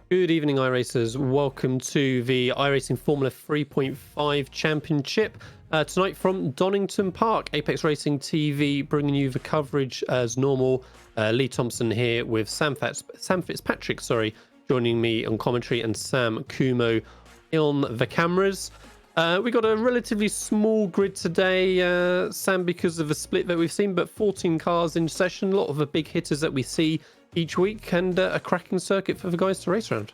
Good evening, iRacers. Welcome to the iRacing Formula 3.5 Championship. Tonight from Donington Park, Apex Racing TV bringing you the coverage as normal. Lee Thompson here with Sam Fitzpatrick, joining me on commentary, and Sam Kumo on the cameras. We got a relatively small grid today, Sam, because of the split that we've seen, but 14 cars in session, a lot of the big hitters that we see each week, and a cracking circuit for the guys to race around.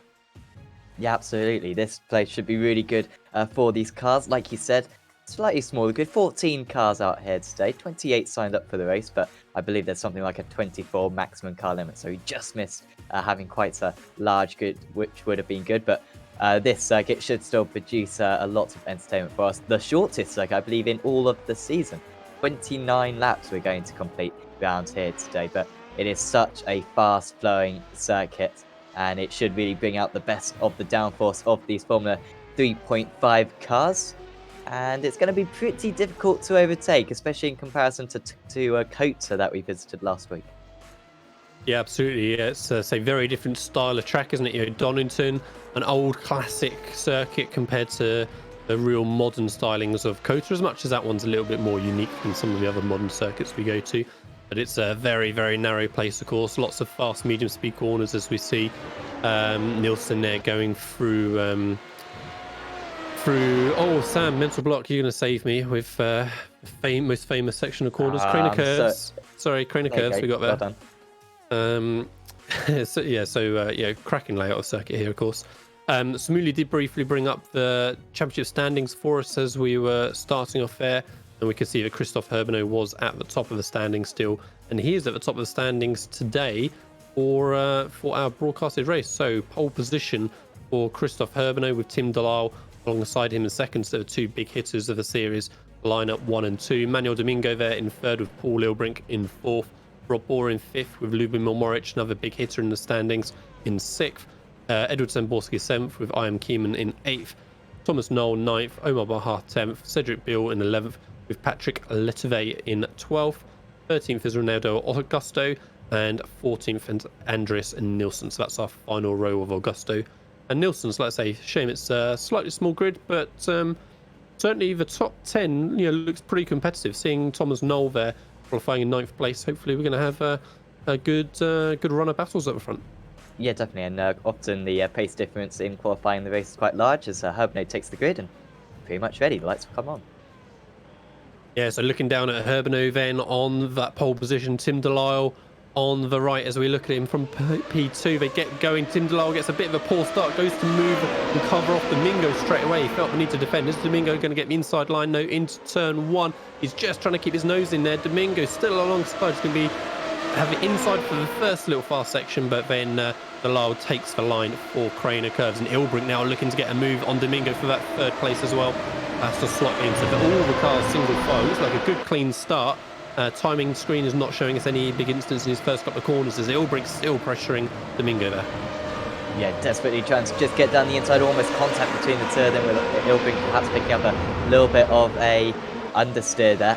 Yeah, absolutely. This place should be really good for these cars. Like you said, slightly smaller grid. 14 cars out here today. 28 signed up for the race, but I believe there's something like a 24 maximum car limit. So we just missed having quite a large grid, which would have been good. But this circuit should still produce a lot of entertainment for us. The shortest circuit, I believe, in all of the season. 29 laps we're going to complete around here today. But it is such a fast-flowing circuit, and it should really bring out the best of the downforce of these Formula 3.5 cars. And it's going to be pretty difficult to overtake, especially in comparison to Kota that we visited last week. Yeah, absolutely. Yeah, it's a very different style of track, isn't it? You know, Donington, an old classic circuit compared to the real modern stylings of Kota, as much as that one's a little bit more unique than some of the other modern circuits we go to. But it's a very, very narrow place, of course. Lots of fast, medium-speed corners, as we see. Nielsen there going through... Oh, Sam, mental block, you're going to save me with most famous section of corners. Crane of curves. Crane of curves, we got there. Well done. Cracking layout of circuit here, of course. Smooly did briefly bring up the championship standings for us as we were starting off there. And we can see that Christophe Herbenot was at the top of the standings still. And he is at the top of the standings today for our broadcasted race. So pole position for Christophe Herbenot with Tim Delisle alongside him in second. So the two big hitters of the series, lineup 1 and 2. Manuel Domingo there in third with Paul Ilbrink in fourth. Rob Bohr in fifth with Lubin Milmoric, another big hitter in the standings, in sixth. Edward Zemborski seventh with Ian Keeman in eighth. Thomas Knoll ninth. Omar Bahar 10th. Cedric Bill in 11th. With Patrick Letevey in 12th. 13th is Ronaldo Augusto, and 14th is Andres Nielsen. So that's our final row of Augusto and Nielsen. So let's say, shame it's a slightly small grid, but certainly the top 10 looks pretty competitive. Seeing Thomas Knoll there qualifying in 9th place, hopefully we're going to have a good run of battles at the front. Yeah, definitely, and often the pace difference in qualifying the race is quite large as Herbenot takes the grid and pretty much ready. The lights will come on. Yeah, so looking down at Herbenot then on that pole position, Tim Delisle on the right as we look at him from P2. They get going. Tim Delisle gets a bit of a poor start, goes to move and cover off Domingo straight away. He felt the need to defend. Is Domingo going to get the inside line? No, into turn 1. He's just trying to keep his nose in there. Domingo still alongside. He's going to have it inside for the first little fast section, but then Delisle takes the line for Crane of Curves. And Ilbrink now looking to get a move on Domingo for that third place as well. That's just slightly into all the cars single file. Looks like a good clean start. Timing screen is not showing us any big instance in his first couple of corners as Ilbrink still pressuring Domingo there. Yeah, desperately trying to just get down the inside, almost contact between the two of them, with Ilbrink perhaps picking up a little bit of a understeer there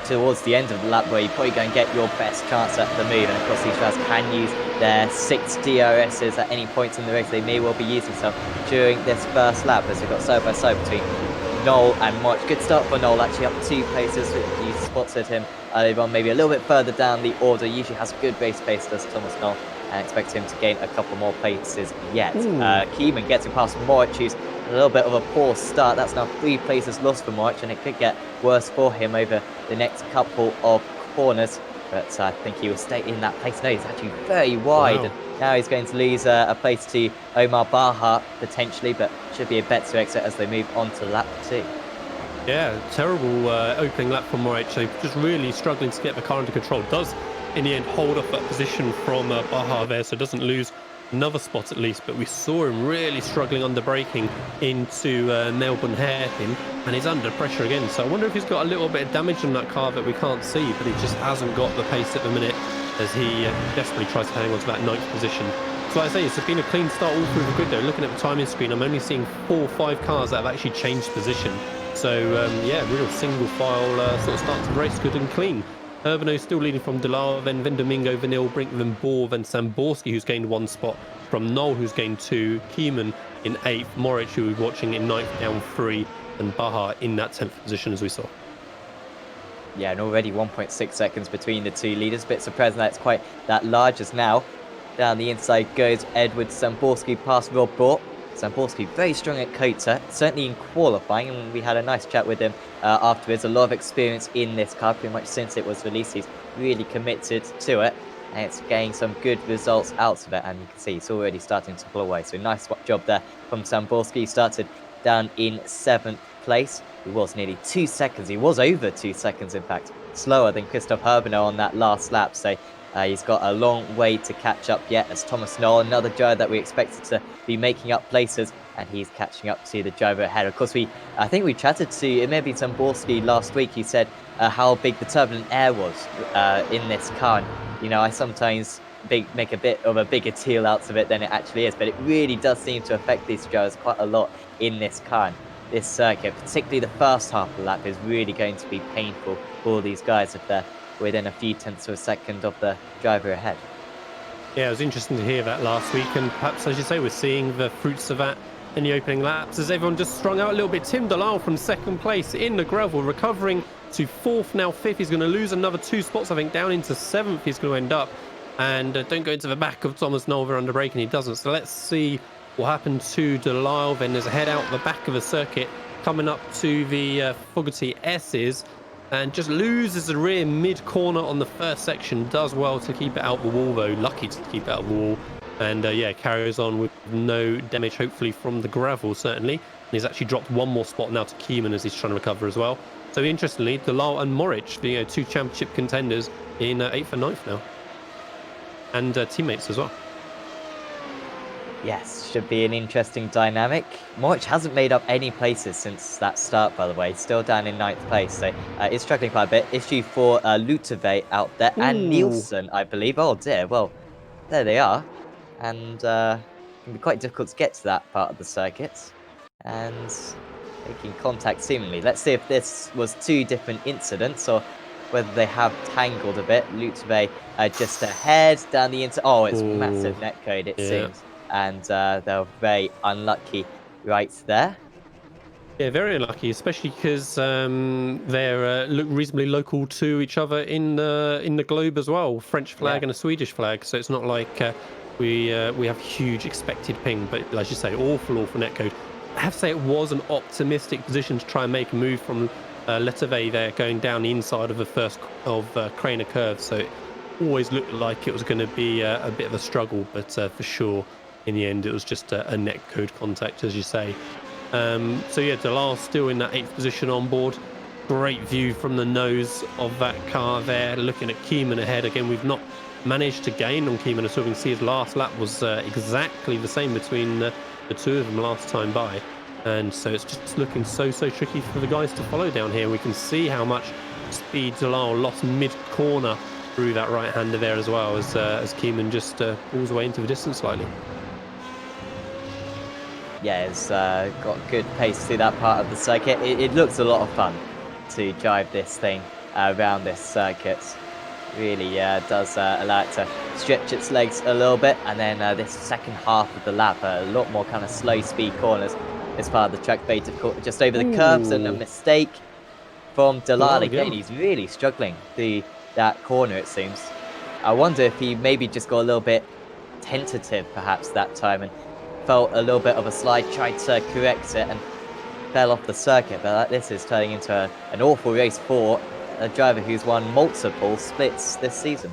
towards the end of the lap, where you probably go and get your best chance at the move. And of course these guys can use their 6 DRSs at any point in the race. They may well be using some during this first lap, as we've got side by side between Knoll and March. Good start for Knoll, actually up 2 places. You spotted him earlier on, maybe a little bit further down the order. Usually has good race pace, does Thomas Knoll, and expect him to gain a couple more places yet. Keeman gets him past March, who's a little bit of a poor start. That's now 3 places lost for March, and it could get worse for him over the next couple of corners. But I think he will stay in that place. No, he's actually very wide. Wow. And now he's going to lose a place to Omar Bahar, potentially, but should be a better exit as they move on to lap 2. Yeah, terrible opening lap from Moritz. So just really struggling to get the car under control. Does, in the end, hold off that position from Bahar there, so doesn't lose another spot at least. But we saw him really struggling under braking into Melbourne hairpin, and he's under pressure again. So I wonder if he's got a little bit of damage on that car that we can't see, but he just hasn't got the pace at the minute as he desperately tries to hang on to that 9th position. So like I say, it's been a clean start all through the grid though. Looking at the timing screen, I'm only seeing 4 or 5 cars that have actually changed position. So yeah, real single file sort of start to the race, good and clean. Urbano still leading from Delar, then Domingo, Vanil, Brinkman, Bohr, then Samborski, who's gained 1 spot from Noel, who's gained 2, Keeman in 8th, Moric, who we're watching in 9th, down 3, and Baha in that 10th position, as we saw. Yeah, and already 1.6 seconds between the two leaders. Bit surprising that it's quite that large as now. Down the inside goes Edward Samborski past Rob Bohr. Samborski very strong at Kota, certainly in qualifying, and we had a nice chat with him afterwards. A lot of experience in this car, pretty much since it was released. He's really committed to it, and it's getting some good results out of it, and you can see it's already starting to pull away. So nice job there from Samborski. He started down in 7th place. He was nearly 2 seconds, he was over 2 seconds in fact, slower than Christoph Herbeno on that last lap. So he's got a long way to catch up yet, as Thomas Knoll, another driver that we expected to be making up places, and he's catching up to the driver ahead. Of course, I think we chatted to, it may have been Samborski last week, he said how big the turbulent air was in this car. And, you know, I sometimes make a bit of a bigger deal out of it than it actually is, but it really does seem to affect these drivers quite a lot in this car. And this circuit, particularly the first half of the lap, is really going to be painful for all these guys if they're within a few tenths of a second of the driver ahead. Yeah, it was interesting to hear that last week, and perhaps, as you say, we're seeing the fruits of that in the opening laps as everyone just strung out a little bit. Tim Dalal from 2nd place in the gravel, recovering to 4th, now 5th. He's going to lose another 2 spots, I think, down into 7th he's going to end up. And don't go into the back of Thomas Nolver under brake, and he doesn't. So let's see what happened to Delisle. Then there's a head out the back of the circuit coming up to the Fogarty S's, and just loses the rear mid-corner on the first section. Does well to keep it out the wall, though. Lucky to keep it out the wall. And yeah, carries on with no damage, hopefully, from the gravel, certainly. And he's actually dropped 1 more spot now to Keeman as he's trying to recover as well. So interestingly, Delisle and Moric, the 2 championship contenders, in 8th and 9th now. And teammates as well. Yes, should be an interesting dynamic. Moric hasn't made up any places since that start, by the way. Still down in 9th place, so it's struggling quite a bit. Issue for Luteve out there, and Nielsen, I believe. Oh dear, well, there they are. And it can be quite difficult to get to that part of the circuit. And making contact seemingly. Let's see if this was 2 different incidents, or whether they have tangled a bit. Luteve just ahead, down the inside. Oh, it's massive netcode, it seems. And they're very unlucky right there. Yeah, very unlucky, especially because they're reasonably local to each other in the globe as well. French flag and a Swedish flag, so it's not like we have huge expected ping. But as you say, awful netcode. I have to say it was an optimistic position to try and make a move from Letave there, going down the inside of the first of Craner curve. So it always looked like it was going to be a bit of a struggle, but for sure, in the end, it was just a netcode contact, as you say. So yeah, Delisle's still in that 8th position on board. Great view from the nose of that car there, looking at Keeman ahead. Again, we've not managed to gain on Keeman, as we can see his last lap was exactly the same between the 2 of them last time by. And so it's just looking so tricky for the guys to follow down here. We can see how much speed Delisle lost mid-corner through that right-hander there as well, as Keeman just pulls away into the distance slightly. Yeah, it's got good pace through that part of the circuit. It looks a lot of fun to drive this thing around this circuit. Really does allow it to stretch its legs a little bit. And then this second half of the lap, a lot more kind of slow speed corners as part of the track bait, of course, just over the curbs, and a mistake from Delisle again. He's really struggling through that corner, it seems. I wonder if he maybe just got a little bit tentative perhaps that time and felt a little bit of a slide, tried to correct it and fell off the circuit. But this is turning into an awful race for a driver who's won multiple splits this season.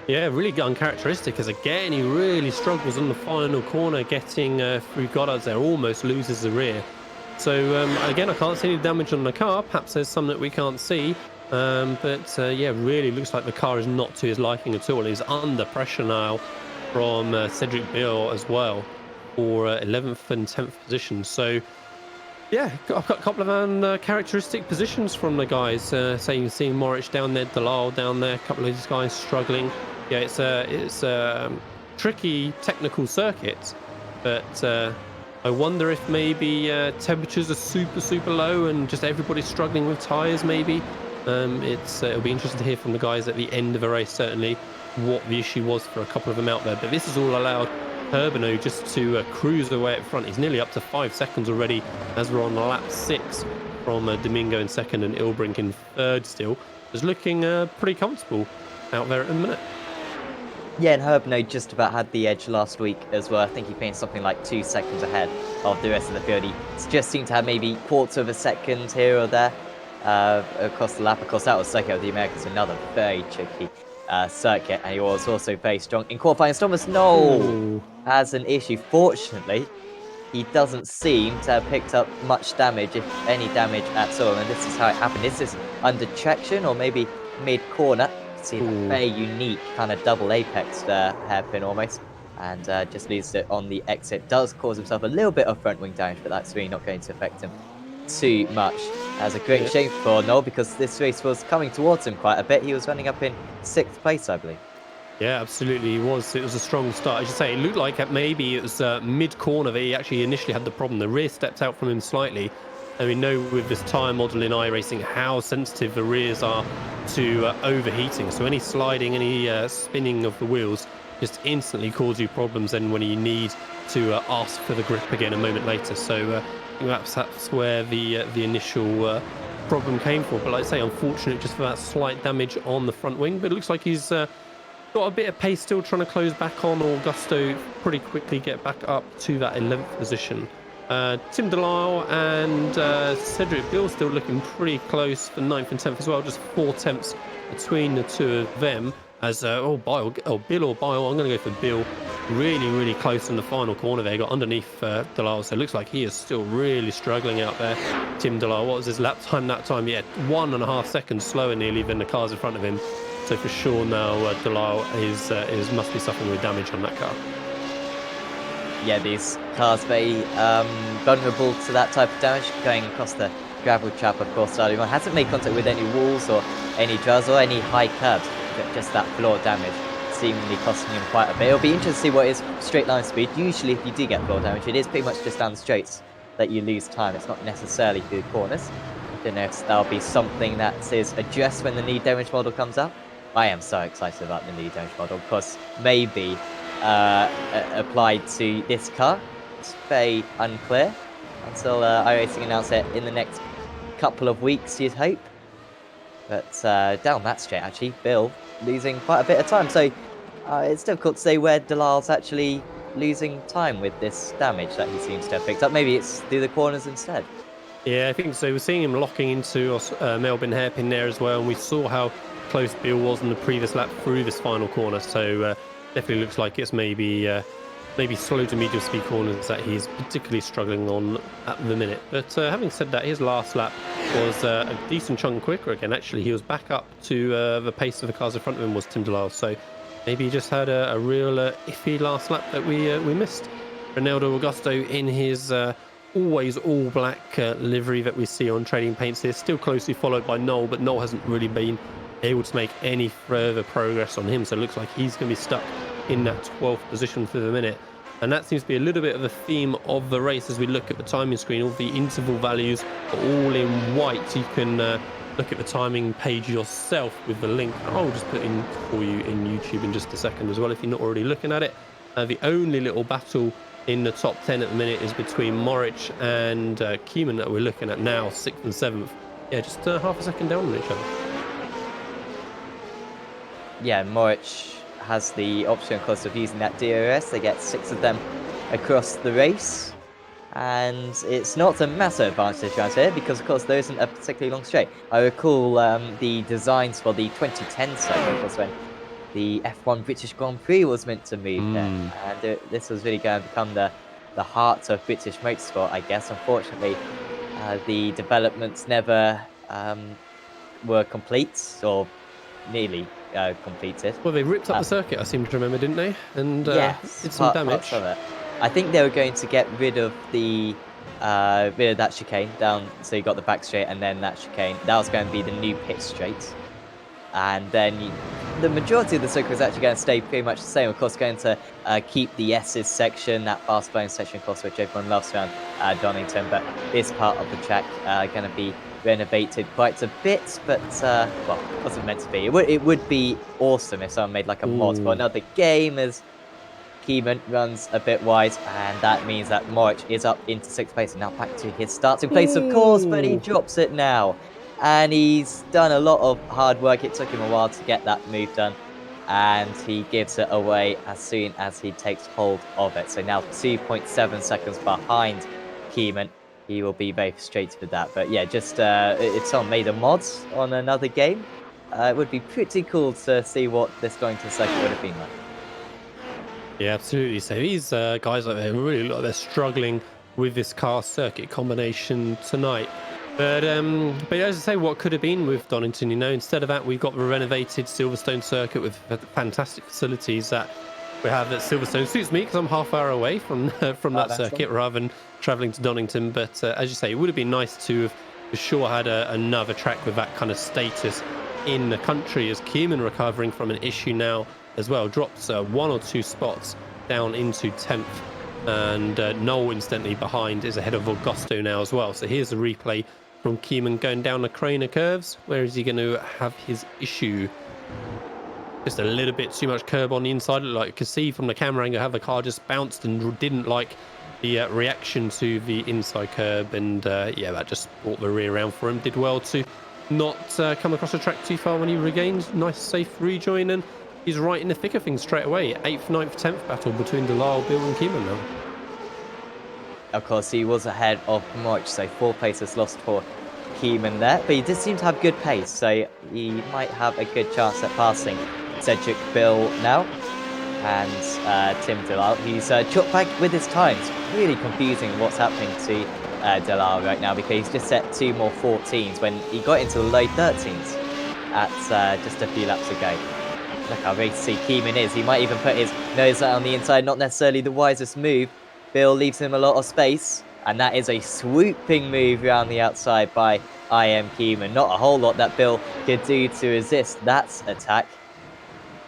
Yeah, really uncharacteristic, as again he really struggles on the final corner, getting through Goddard's there, almost loses the rear. So again, I can't see any damage on the car. Perhaps there's some that we can't see. But yeah, really looks like the car is not to his liking at all. He's under pressure now from Cedric Bill as well for 11th and 10th position. So yeah, I've got a couple of uncharacteristic positions from the guys. Seeing Moric down there, Delisle down there, a couple of these guys struggling. Yeah, it's a tricky technical circuit, but I wonder if maybe temperatures are super low and just everybody's struggling with tyres maybe. It'll be interesting to hear from the guys at the end of a race, certainly, what the issue was for a couple of them out there. But this has all allowed Urbano just to cruise away at front. He's nearly up to 5 seconds already as we're on lap 6 from Domingo in second and Ilbrink in third still. Is looking pretty comfortable out there at the minute. Yeah, and Urbano just about had the edge last week as well. I think he finished something like 2 seconds ahead of the rest of the field. He just seemed to have maybe quarter of a second here or there across the lap. Of course, that was Circuit of the Americas, another very tricky circuit, and he was also very strong in qualifying. Thomas Knoll has an issue. Fortunately, he doesn't seem to have picked up much damage, if any damage at all, and this is how it happened. This is under traction or maybe mid-corner. See a very unique kind of double apex hairpin almost, and just leaves it on the exit. Does cause himself a little bit of front wing damage, but that's really not going to affect him too much. That's a great shame for Noel, because this race was coming towards him quite a bit. He was running up in 6th place, I believe. Yeah, absolutely, he was. It was a strong start. I should say, it looked like maybe it was mid-corner that he actually initially had the problem. The rear stepped out from him slightly. And we know with this tyre model in iRacing how sensitive the rears are to overheating. So any sliding, any spinning of the wheels just instantly cause you problems then when you need to ask for the grip again a moment later. So I think that's where the initial problem came from. But like I say, unfortunate just for that slight damage on the front wing. But it looks like he's got a bit of pace still, trying to close back on Augusto pretty quickly, get back up to that 11th position. Tim Delisle and Cedric Bill still looking pretty close for 9th and 10th as well, just 4 tenths between the two of them. As Bill or Bile, I'm going to go for Bill. Really close in the final corner there. Got underneath Delisle, so it looks like he is still really struggling out there. Tim Delisle, what was his lap time that time? Yeah, 1.5 seconds slower nearly than the cars in front of him. So for sure now Delisle must be suffering with damage on that car. Yeah, these cars very vulnerable to that type of damage. Going across the gravel trap, of course, earlier on, hasn't made contact with any walls or any jars or any high curbs. Just that floor damage seemingly costing him quite a bit. It'll be interesting to see what his straight line speed. Usually if you do get floor damage, it is pretty much just down the straights that you lose time. It's not necessarily through the corners. I don't know if that'll be something that is addressed when the knee damage model comes out. I am so excited about the knee damage model, because maybe applied to this car. It's very unclear until iRacing announce it in the next couple of weeks, you'd hope. But down that straight, actually, Bill losing quite a bit of time. So it's difficult to say where Delisle's actually losing time with this damage that he seems to have picked up. Maybe it's through the corners instead. Yeah, I think so. We're seeing him locking into Melbourne hairpin there as well, and we saw how close Bill was in the previous lap through this final corner. So definitely looks like it's maybe slow to medium speed corners that he's particularly struggling on at the minute. But having said that, his last lap was a decent chunk quicker again. Actually, he was back up to the pace of the cars in front of him was Tim Delisle. So maybe he just had a real iffy last lap that we missed. Ronaldo Augusto in his always all black livery that we see on Trading Paints here, still closely followed by Noel, but Noel hasn't really been able to make any further progress on him, so it looks like he's going to be stuck in that 12th position for the minute. And that seems to be a little bit of a theme of the race as we look at the timing screen. All the interval values are all in white. You can look at the timing page yourself with the link. I'll just put in for you in YouTube in just a second as well if you're not already looking at it. The only little battle in the top 10 at the minute is between Morich and Keeman that we're looking at now, 6th and 7th. Yeah, just half a second down on each other. Yeah, Morich has the option, of course, of using that DRS. They get 6 of them across the race. And it's not a massive advantage around here because, of course, there isn't a particularly long straight. I recall the designs for the 2010 cycle was when the F1 British Grand Prix was meant to move there. And this was really going to become the heart of British motorsport, I guess. Unfortunately, the developments never were complete, or nearly completed. Well, they ripped up the circuit, I seem to remember, didn't they? And yes, did some damage. I think they were going to get rid of that chicane down, so you got the back straight and then that chicane. That was going to be the new pit straight. And then the majority of the circuit is actually going to stay pretty much the same. Of course, going to keep the S's section, that fast flowing section, of course, which everyone loves around Donington. But this part of the track going to be renovated quite a bit, but well, it wasn't meant to be. It would be awesome if someone made like a mod for another game, as Keeman runs a bit wide, and that means that Morich is up into 6th place and now back to his starting place, of course, but he drops it now. And he's done a lot of hard work. It took him a while to get that move done, and he gives it away as soon as he takes hold of it. So now 2.7 seconds behind Keeman. He will be very frustrated with that. But yeah, just if someone made a mod on another game, it would be pretty cool to see what this Donington circuit would have been like. Yeah, absolutely. So these guys like they're really like they're struggling with this car circuit combination tonight. But as I say, what could have been with Donington, you know, instead of that, we've got the renovated Silverstone circuit with fantastic facilities that we have at Silverstone. Suits me because I'm half hour away from that circuit rather than traveling to Donington. But as you say, it would have been nice to have for sure had another track with that kind of status in the country, as Keeman recovering from an issue now as well, drops 1 or 2 spots down into 10th, and Noel instantly behind is ahead of Augusto now as well. So here's the replay from Keeman going down the Craner curves. Where is he going to have his issue? Just a little bit too much curb on the inside. Like you can see from the camera angle how the car just bounced and didn't like the reaction to the inside curb, and yeah, that just brought the rear round for him. Did well to not come across the track too far when he regained. Nice safe rejoin, and he's right in the thick of things straight away. 8th, 9th, 10th battle between Delisle, Bill and Keeman now. Of course, he was ahead of Morich, so 4 places lost for Keeman there. But he did seem to have good pace, so he might have a good chance at passing Cedric Bill now. And Tim Delisle, he's chopped back with his times. Really confusing what's happening to Delisle right now, because he's just set 2 more 14s when he got into the low 13s at just a few laps ago. Look how racy Keeman is. He might even put his nose out on the inside. Not necessarily the wisest move. Bill leaves him a lot of space, and that is a swooping move around the outside by Keeman. Not a whole lot that Bill could do to resist that attack.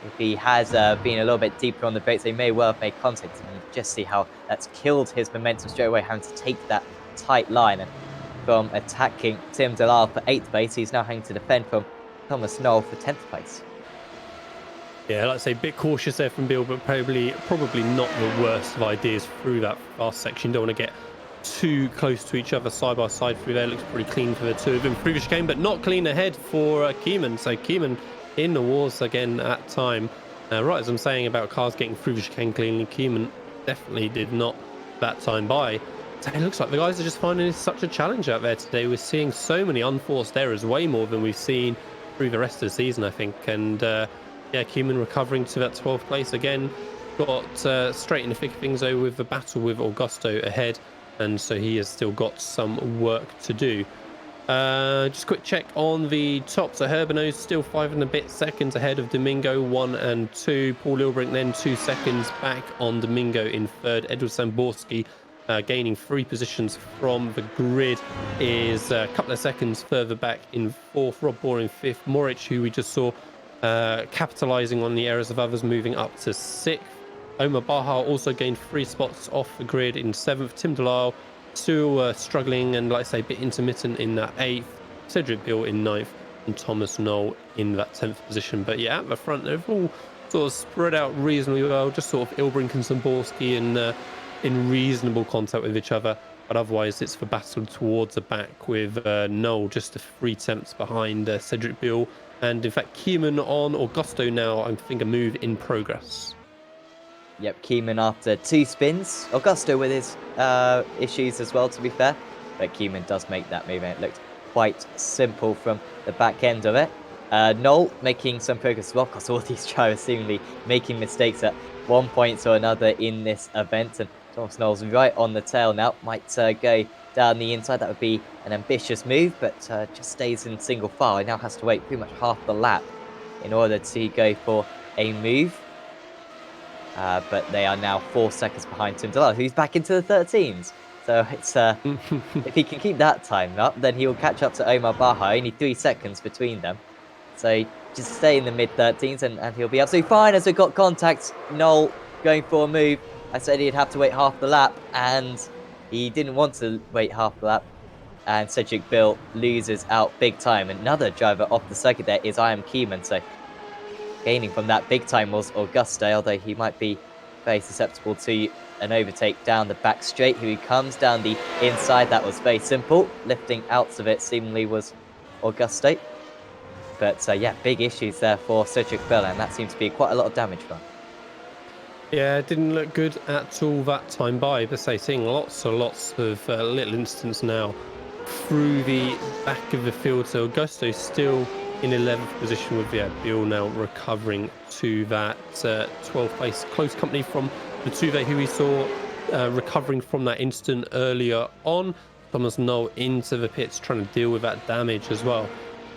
If he has been a little bit deeper on the brakes, they may well have made contact. And just see how that's killed his momentum straight away, having to take that tight line. And from attacking Tim Delisle for 8th place, he's now having to defend from Thomas Noel for 10th place. Yeah, like I say, a bit cautious there from Bill, but probably not the worst of ideas through that fast section. Don't want to get too close to each other side by side through there. Looks pretty clean for the two of them. Previous game, but not clean ahead for Keeman. So Keeman in the wars again at time. Right as I'm saying about cars getting through the chicane cleanly, Keeman definitely did not that time by. So it looks like the guys are just finding it such a challenge out there today. We're seeing so many unforced errors, way more than we've seen through the rest of the season, I think. And yeah, Keeman recovering to that 12th place again. Got straight in the thick of things though with the battle with Augusto ahead, and so he has still got some work to do. Just a quick check on the top. So Herbano's still 5 and a bit seconds ahead of Domingo, 1 and 2. Paul Lilbrink then 2 seconds back on Domingo in 3rd. Edward Samborski gaining 3 positions from the grid is a couple of seconds further back in 4th. Rob Bohr in 5th. Morich, who we just saw capitalizing on the errors of others, moving up to 6th. Omar Baha also gained 3 spots off the grid in 7th. Tim Delisle still struggling and, like I say, a bit intermittent in that 8th. Cedric Bill in 9th, and Thomas Noel in that 10th position. But yeah, at the front, they've all sort of spread out reasonably well. Just sort of Ilbrink and Samborski in reasonable contact with each other. But otherwise, it's for battle towards the back with Noel just a 3 tenths behind Cedric Bill. And in fact, Keeman on Augusto now, I think a move in progress. Yep, Keeman after 2 spins. Augusto with his issues as well, to be fair. But Keeman does make that move, and it looked quite simple from the back end of it. Noel making some progress as well, because all these drivers seemingly making mistakes at one point or another in this event. And Thomas Noel's right on the tail now. Might go down the inside. That would be an ambitious move, but just stays in single file. He now has to wait pretty much half the lap in order to go for a move. But they are now 4 seconds behind Tim Delisle, who's back into the 13s. So it's if he can keep that time up, then he will catch up to Omar Baha. Only 3 seconds between them. So just stay in the mid-13s and he'll be absolutely fine. As we got contact, Noel going for a move. I said he'd have to wait half the lap, and he didn't want to wait half the lap. and Cedric Bill loses out big time. Another driver off the circuit there is I Am Keyman, so gaining from that big time was Augusto, although he might be very susceptible to an overtake down the back straight. Here he comes down the inside. That was very simple. Lifting out of it seemingly was Augusto. But yeah, big issues there for Cedric Bill, and that seems to be quite a lot of damage for him. Yeah, it didn't look good at all that time by, but seeing lots and lots of little incidents now through the back of the field. So Augusto still in 11th position with Bill now recovering to that 12th place. Close company from Latuve, who we saw recovering from that incident earlier on. Thomas Knoll into the pits trying to deal with that damage as well.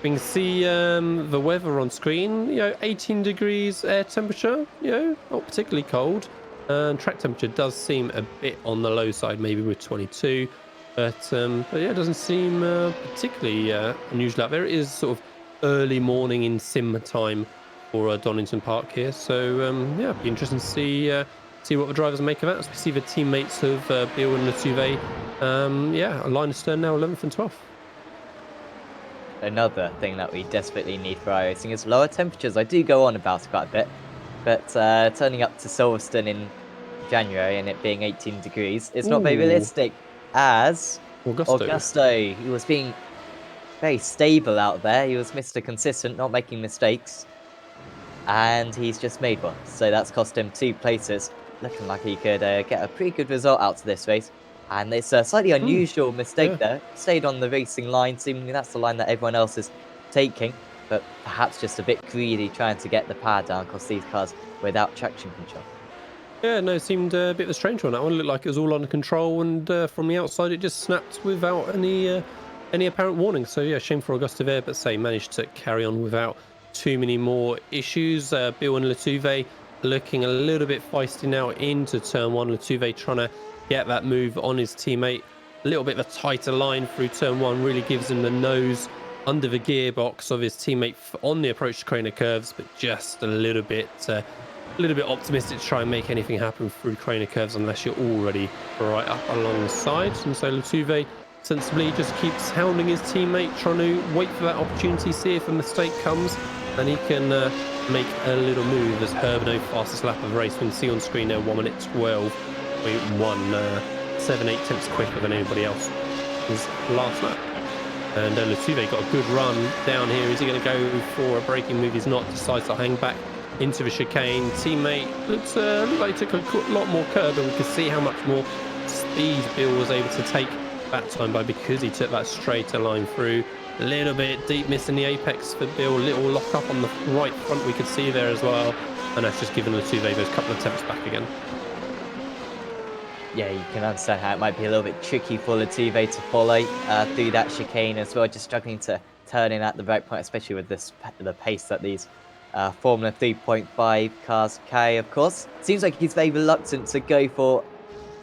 We can see the weather on screen, 18 degrees air temperature, not particularly cold. And track temperature does seem a bit on the low side, maybe with 22. But yeah, it doesn't seem particularly unusual out there. It is sort of early morning in sim time for Donington Park here. So yeah, it'll be interesting to see what the drivers make of that. As we see the teammates of Bill and Latuve, a line astern now 11th and 12th. Another thing that we desperately need for iRacing is lower temperatures. I do go on about it quite a bit, but turning up to Silverstone in January and it being 18 degrees is not very realistic, as Augusto, he was being very stable out there. He was Mr. Consistent, not making mistakes, and he's just made one. So that's cost him 2 places. Looking like he could get a pretty good result out of this race. And it's a slightly unusual mistake there. Stayed on the racing line. Seemingly that's the line that everyone else is taking. But perhaps just a bit greedy trying to get the power down because these cars without traction control. Yeah, no, it seemed a bit of a strange one. That one looked like it was all under control. And from the outside, it just snapped without any apparent warning. So yeah, shame for Augusto there. But managed to carry on without too many more issues. Bill and Latuve looking a little bit feisty now into turn 1. Latuve trying to get that move on his teammate. A little bit of a tighter line through turn 1 really gives him the nose under the gearbox of his teammate on the approach to Craner curves, but just a little bit optimistic to try and make anything happen through Craner curves unless you're already right up alongside. And so Latuve sensibly just keeps hounding his teammate, trying to wait for that opportunity, see if a mistake comes, and he can make a little move as Herbino fastest lap of the race. We can see on screen now 1 minute 12. We won 7-8 tenths quicker than anybody else his last lap. And Latuve got a good run down here. Is he going to go for a braking move? He's not. Decides to hang back into the chicane. Teammate looked like he took a lot more curb, and we could see how much more speed Bill was able to take that time by, because he took that straighter line through. A little bit deep miss in the apex for Bill. Little lock up on the right front we could see there as well. And that's just given Latuve those couple of tenths back again. Yeah, you can understand how it might be a little bit tricky for Latuve to follow through that chicane as well, just struggling to turn in at the right point, especially with the pace that these Formula 3.5 cars carry, of course. Seems like he's very reluctant to go for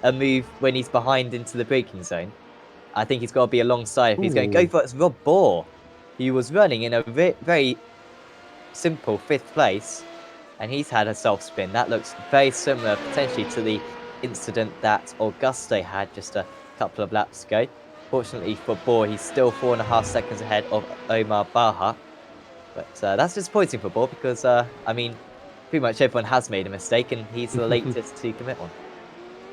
a move when he's behind into the braking zone. I think he's got to be alongside. If he's going to go for it, it's Rob Bohr, who was running in a very simple 5th place, and he's had a self-spin. That looks very similar potentially to the incident that Augusto had just a couple of laps ago. Fortunately for Bohr, he's still 4.5 seconds ahead of Omar Baha. But that's disappointing for Bohr because, I mean, pretty much everyone has made a mistake and he's the latest to commit one.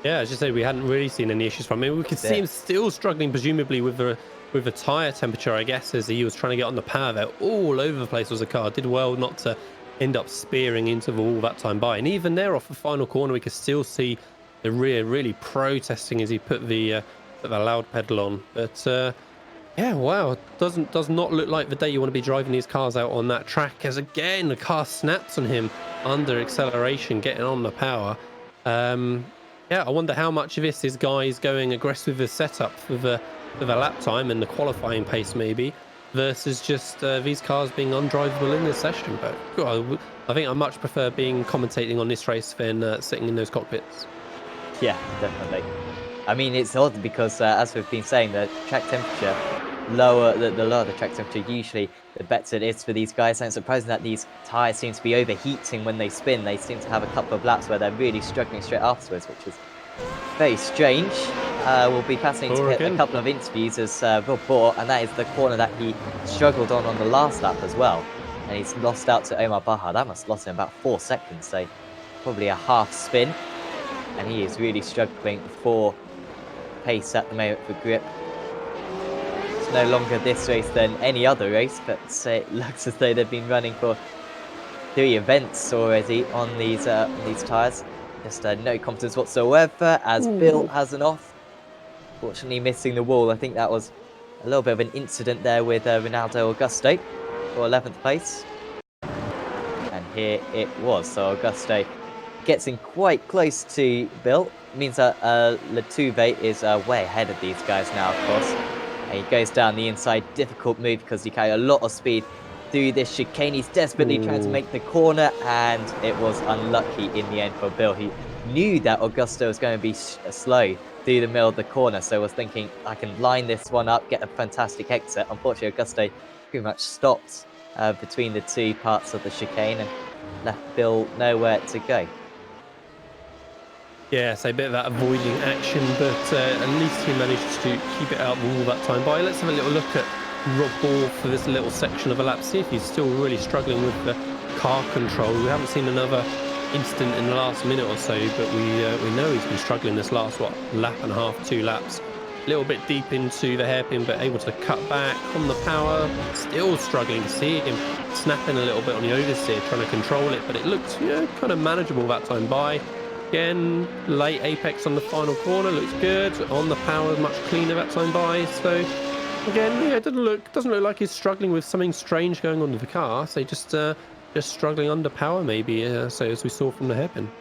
Yeah, as you say, we hadn't really seen any issues from him. We could see him still struggling, presumably with the tyre temperature, I guess, as he was trying to get on the power there. All over the place was the car. Did well not to end up spearing into the wall that time by. And even there off the final corner, we could still see the rear really protesting as he put the loud pedal on. But yeah, wow, does not look like the day you want to be driving these cars out on that track, as again the car snaps on him under acceleration, getting on the power. Yeah, I wonder how much of this is guys going aggressive with the setup for the lap time and the qualifying pace maybe, versus just these cars being undrivable in this session. But God, I think I much prefer being commentating on this race than sitting in those cockpits. Yeah, definitely. I mean, it's odd because, as we've been saying, the track temperature, the lower the track temperature, usually the better it is for these guys. And it's surprising that these tyres seem to be overheating when they spin. They seem to have a couple of laps where they're really struggling straight afterwards, which is very strange. will be fascinating to get a couple of interviews as Rob Bohr, and that is the corner that he struggled on the last lap as well. And he's lost out to Omar Baha. That must have lost him about 4 seconds, so probably a half spin. And he is really struggling for pace at the moment for grip. It's no longer this race than any other race, but it looks as though they've been running for 3 events already on these tyres. Just no confidence whatsoever as Bill has an off. Fortunately missing the wall. I think that was a little bit of an incident there with Ronaldo Augusto for 11th place. And here it was. So Augusto gets in quite close to Bill. It means that Latouve is way ahead of these guys now, of course. And he goes down the inside. Difficult move because he carried a lot of speed through this chicane. He's desperately trying to make the corner, and it was unlucky in the end for Bill. He knew that Augusto was going to be slow through the middle of the corner, so was thinking, I can line this one up, get a fantastic exit. Unfortunately, Augusto pretty much stopped between the 2 parts of the chicane and left Bill nowhere to go. Yeah, so a bit of that avoiding action, but at least he managed to keep it out of the wall that time by. Let's have a little look at Rob Bohr for this little section of a lap, see if he's still really struggling with the car control. We haven't seen another incident in the last minute or so, but we know he's been struggling this last lap and a half, 2 laps. A little bit deep into the hairpin, but able to cut back on the power. Still struggling to see him snapping a little bit on the oversteer, trying to control it, but it looked kind of manageable that time by. Again, late apex on the final corner, looks good. On the power, much cleaner that time by. So again, yeah, it doesn't look like he's struggling with something strange going on with the car. So just struggling under power maybe, so as we saw from the hairpin.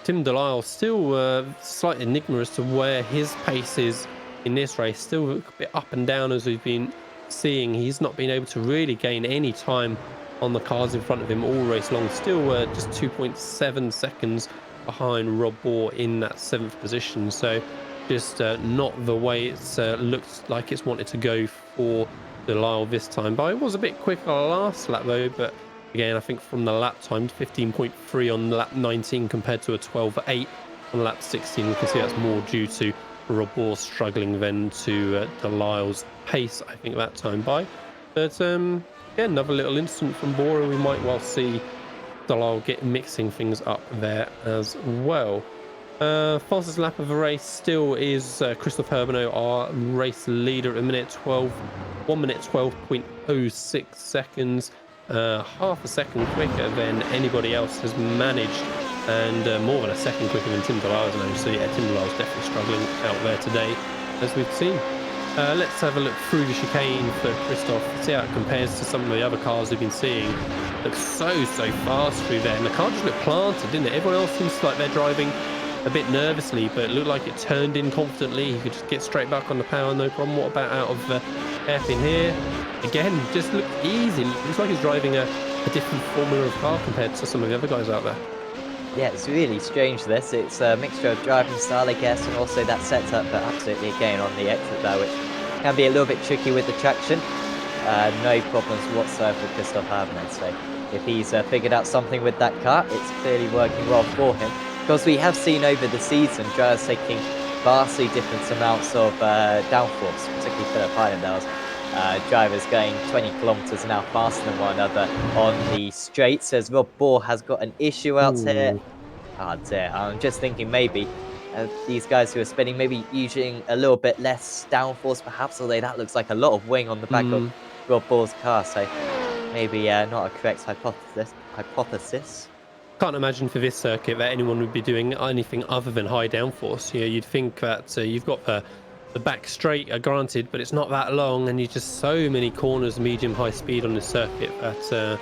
Tim Delisle still slight enigma as to where his pace is in this race. Still a bit up and down as we've been seeing. He's not been able to really gain any time on the cars in front of him all race long. Still just 2.7 seconds behind Rob Bohr in that 7th position. So just not the way it's looked like it's wanted to go for Delisle this time. But it was a bit quicker last lap though, but again, I think from the lap time, 15.3 on lap 19 compared to a 12.8 on lap 16. You can see that's more due to Rob Bohr struggling than to Delisle's pace, I think, that time by. But yeah, another little incident from Bohr, and we might well see Delisle get mixing things up there as well. Fastest lap of the race still is Christophe Herbinot, our race leader at the minute. 1 minute 12.06 seconds, half a second quicker than anybody else has managed, and more than a second quicker than Tim Delisle's now. So yeah, Tim Delisle's definitely struggling out there today, as we've seen. Let's have a look through the chicane for Christophe, see how it compares to some of the other cars we've been seeing. Looks so fast through there, and the car just looked planted, didn't it? Everyone else seems like they're driving a bit nervously, but it looked like it turned in confidently. He could just get straight back on the power, no problem. What about out of the hairpin here? Again, just looked easy. Looks like he's driving a different formula of car compared to some of the other guys out there. Yeah, it's really strange this. It's a mixture of driving style, I guess, and also that setup, but absolutely again on the exit there, which can be a little bit tricky with the traction. No problems whatsoever with Christophe Herbinot. So if he's figured out something with that car, it's clearly working well for him. Because we have seen over the season drivers taking vastly different amounts of downforce, particularly Philip Hyland. There was drivers going 20 kilometers an hour faster than one another on the straights, as Rob Bohr has got an issue out here. Oh dear, I'm just thinking maybe these guys who are spinning, maybe using a little bit less downforce perhaps, although that looks like a lot of wing on the back of Rob Bohr's car, so maybe not a correct hypothesis. Can't imagine for this circuit that anyone would be doing anything other than high downforce. You know, you'd think that you've got the back straight, granted, but it's not that long, and you just so many corners, medium high speed on this circuit that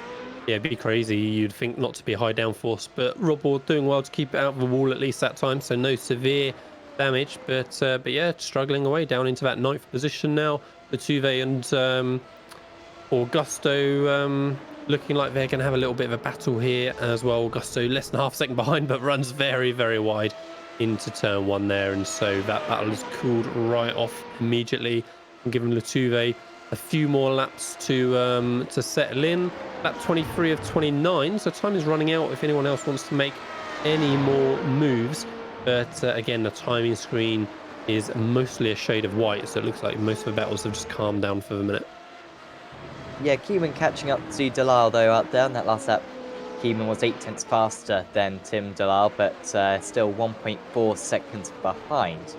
yeah, it'd be crazy. You'd think not to be high downforce, but Rob Bohr doing well to keep it out of the wall at least that time, so no severe damage. But yeah, struggling away down into that 9th position now. Latouve and Augusto looking like they're going to have a little bit of a battle here as well. Augusto less than half a second behind, but runs very wide into turn 1 there, and so that battle is cooled right off immediately, and giving Latouve a few more laps to settle in. Lap 23 of 29, so time is running out if anyone else wants to make any more moves. But again, the timing screen is mostly a shade of white, so it looks like most of the battles have just calmed down for the minute. Yeah, Keeman catching up to Delisle though out there in that last lap. Keeman was 8 tenths faster than Tim Delisle, but still 1.4 seconds behind.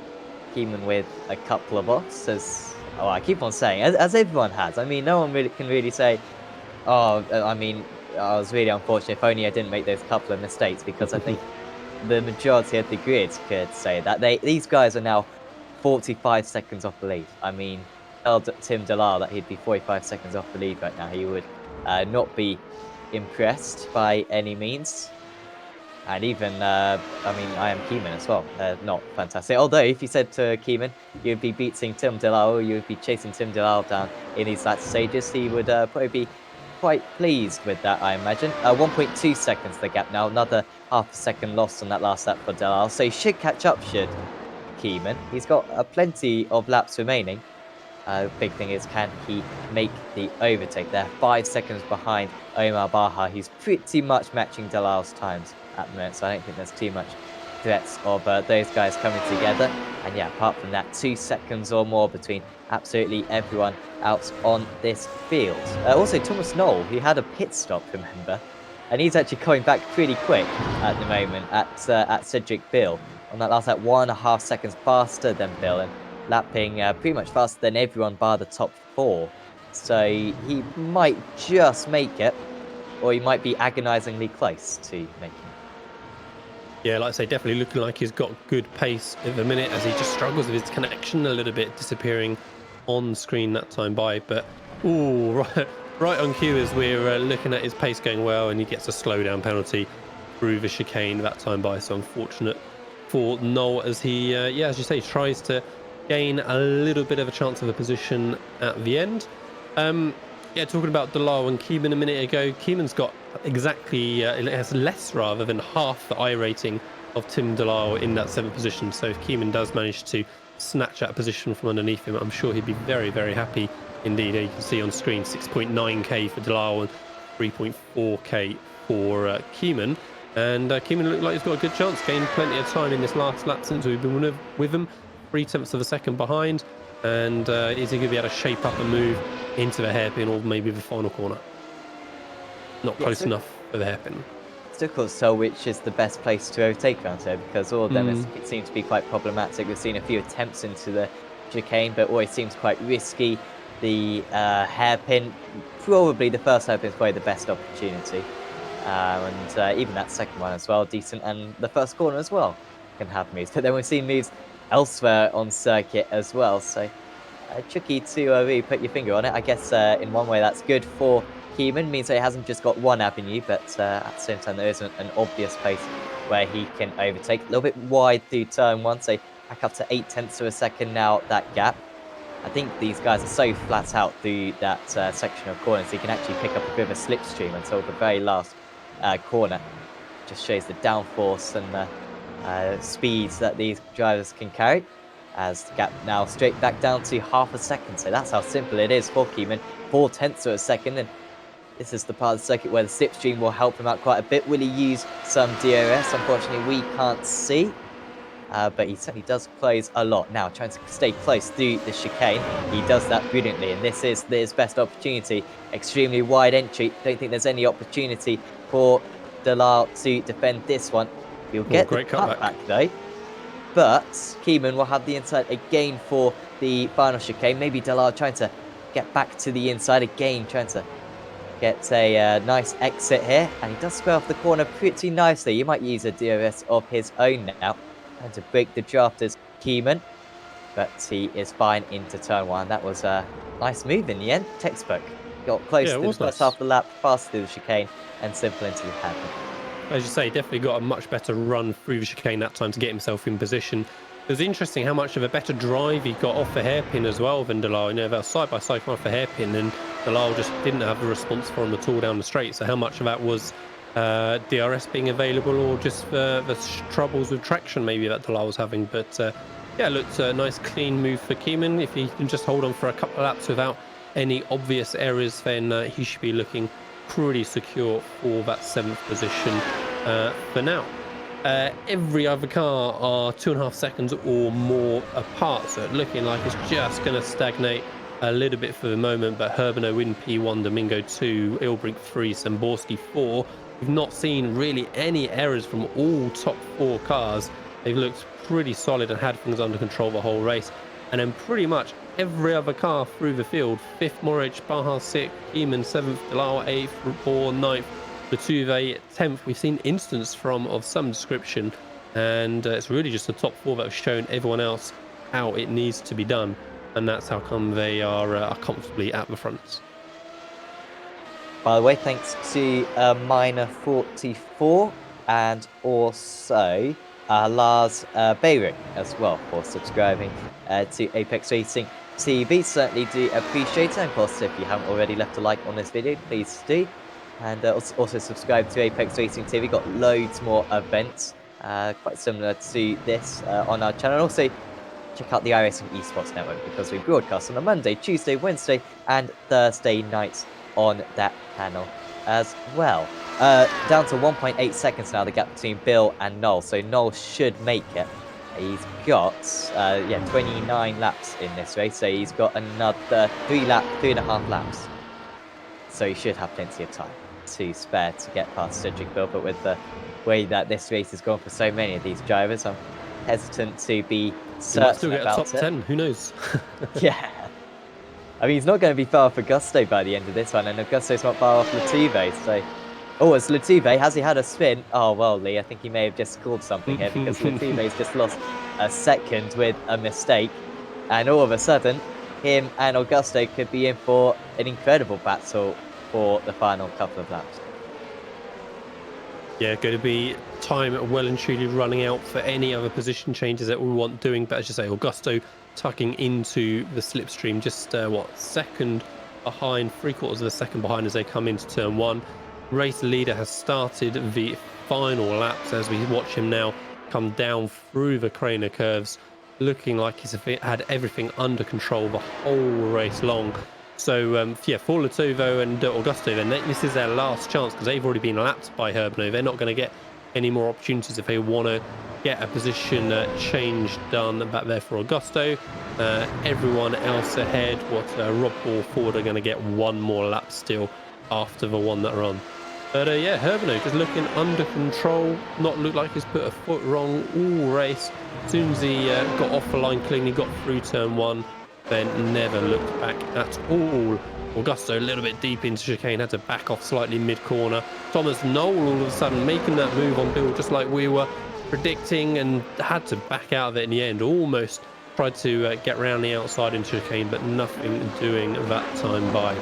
Keeman with a couple of offs, as I keep on saying, as everyone has. I mean, no one really can really say, oh, I mean, I was really unfortunate. If only I didn't make those couple of mistakes, because I think the majority of the grid could say that these guys are now 45 seconds off the lead. I mean, tell Tim Delisle that he'd be 45 seconds off the lead right now. He would not be impressed by any means. And even, I mean, I am Keeman as well. Not fantastic. Although, if you said to Keeman, you'd be beating Tim Delisle, you'd be chasing Tim Delisle down in these last stages, he would probably be quite pleased with that, I imagine. 1.2 seconds the gap now. Another half a second lost on that last lap for Delisle. So he should catch up, should Keeman. He's got plenty of laps remaining. Big thing is, can he make the overtake? They're 5 seconds behind Omar Baha. He's pretty much matching Delisle's times at the moment, so I don't think there's too much threats of those guys coming together. And yeah, apart from that, 2 seconds or more between absolutely everyone out on this field. Also, Thomas Knoll, he had a pit stop, remember? And he's actually coming back pretty quick at the moment at Cedric Bill. On that last lap, 1.5 seconds faster than Bill, and lapping pretty much faster than everyone bar the top 4. So he might just make it, or he might be agonizingly close to making it. Yeah, like I say, definitely looking like he's got good pace at the minute, as he just struggles with his connection a little bit, disappearing on screen that time by. But ooh, right on cue as we're looking at his pace going well, and he gets a slowdown penalty through the chicane that time by. So unfortunate for Noel, as he, yeah, as you say, tries to gain a little bit of a chance of a position at the end. Yeah, talking about Delisle and Keeman a minute ago, Keeman's got exactly, it has less rather than half the iRating of Tim Delisle in that 7th position. So if Keeman does manage to snatch that position from underneath him, I'm sure he'd be very, very happy indeed. You can see on screen 6.9k for Delisle and 3.4k for Keeman. And Keeman looked like he's got a good chance, gained plenty of time in this last lap since we've been with him. 0.3 of a second behind, and is he going to be able to shape up a move into the hairpin or maybe the final corner? Not close enough for the hairpin. It's difficult to tell which is the best place to overtake around here, because all of them it seems to be quite problematic. We've seen a few attempts into the chicane, but always seems quite risky. The hairpin, probably the first hairpin is probably the best opportunity, and even that second one as well, decent, and the first corner as well can have moves. But then we've seen moves elsewhere on circuit as well, so tricky to really put your finger on it. I guess in one way that's good for Keeman, means that he hasn't just got one avenue, but at the same time there isn't an obvious place where he can overtake. A little bit wide through turn 1, so back up to 0.8 of a second now, that gap. I think these guys are so flat out through that section of corners, so you can actually pick up a bit of a slipstream until the very last corner. Just shows the downforce and the speeds that these drivers can carry, as the gap now straight back down to half a second. So that's how simple it is for Keeman, 0.4 of a second, and this is the part of the circuit where the slipstream will help him out quite a bit. Will he use some DRS? Unfortunately, we can't see, but he certainly does close a lot. Now, trying to stay close through the chicane, he does that brilliantly, and this is his best opportunity. Extremely wide entry. Don't think there's any opportunity for Delisle to defend this one. He'll get the cutback though, but Keeman will have the inside again for the final chicane. Maybe Delisle trying to get back to the inside again, trying to get a nice exit here, and he does square off the corner pretty nicely. He might use a DRS of his own now, trying to break the drafters, Keeman, but he is fine into turn 1. That was a nice move in the end, textbook. Got close to the first half of the lap, fast through the chicane, and simple into the hairpin. As you say, definitely got a much better run through the chicane that time to get himself in position. It was interesting how much of a better drive he got off the hairpin as well than Delisle. You know, that side by side off the hairpin, and Delisle just didn't have a response for him at all down the straight. So how much of that was DRS being available, or just the troubles with traction maybe that Delisle was having? But yeah, looked a nice clean move for Keeman. If he can just hold on for a couple of laps without any obvious errors, then he should be looking pretty secure for that 7th position for now. every other car are 2.5 seconds or more apart, so looking like it's just going to stagnate a little bit for the moment. But Herbino win P1, Domingo 2, Ilbrink 3, Samborski 4. We've not seen really any errors from all top 4 cars. They've looked pretty solid and had things under control the whole race. And then pretty much every other car through the field, 5th Morich, Baja 6th, Eamon 7th, Delawa 8th, Rapport 9th, Latuve 10th. We've seen instance of some description, and it's really just the top 4 that have shown everyone else how it needs to be done, and that's how come they are comfortably at the front. By the way, thanks to Miner44 and also Lars Bayrick as well for subscribing to Apex Racing TV. Certainly do appreciate it. And of course, if you haven't already left a like on this video, please do. And also subscribe to Apex Racing TV. Got loads more events quite similar to this on our channel. Also, check out the iRacing Esports Network, because we broadcast on a Monday, Tuesday, Wednesday, and Thursday nights on that panel as well. Down to 1.8 seconds now, the gap between Bill and Noel. So Noel should make it. He's got 29 laps in this race, so he's got another 3.5 laps. So he should have plenty of time to spare to get past Cedric Bill. But with the way that this race has gone for so many of these drivers, I'm hesitant to be certain still get about a top 10, who knows? Yeah. I mean, he's not going to be far off Augusto by the end of this one, and Augusto's not far off Latuve, so... Oh, it's Latuve. Has he had a spin? Oh, well, Lee, I think he may have just scored something here, because Latuve's just lost a second with a mistake, and all of a sudden, him and Augusto could be in for an incredible battle for the final couple of laps. Yeah, going to be time well and truly running out for any other position changes that we want doing. But as you say, Augusto tucking into the slipstream, just second behind, 3/4 of a second behind as they come into turn 1. Race leader has started the final laps as we watch him now come down through the Craner curves, looking like he's had everything under control the whole race long. So, for Latuve and Augusto, then this is their last chance, because they've already been lapped by Herbino. They're not going to get any more opportunities if they want to get a position change done back there for Augusto. Everyone else ahead, Rob Ball Ford are going to get one more lap still after the one that are on. But Herbino just looking under control, not look like he's put a foot wrong all race. As soon as he got off the line clean, he got through turn 1. Then never looked back at all. Augusto a little bit deep into chicane, had to back off slightly mid-corner. Thomas Noel all of a sudden making that move on Bill, just like we were predicting, and had to back out of it in the end. Almost tried to get round the outside into chicane, but nothing doing that time by.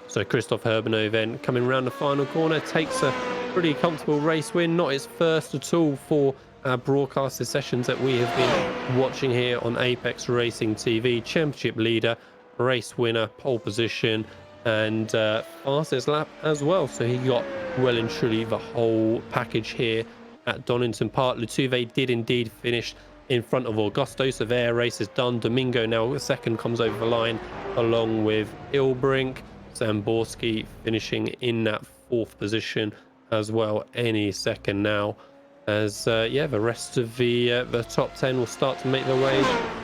So Christoph Herbino then coming round the final corner, takes a pretty comfortable race win. Not his first at all for our broadcasted sessions that we have been watching here on Apex Racing TV. Championship leader, race winner, pole position, and fastest lap as well. So he got well and truly the whole package here at Donington Park. Latuve did indeed finish in front of Augusto, so their race is done. Domingo now second comes over the line along with Ilbrink. Samborski finishing in that 4th position as well any second now, as the rest of the top 10 will start to make their way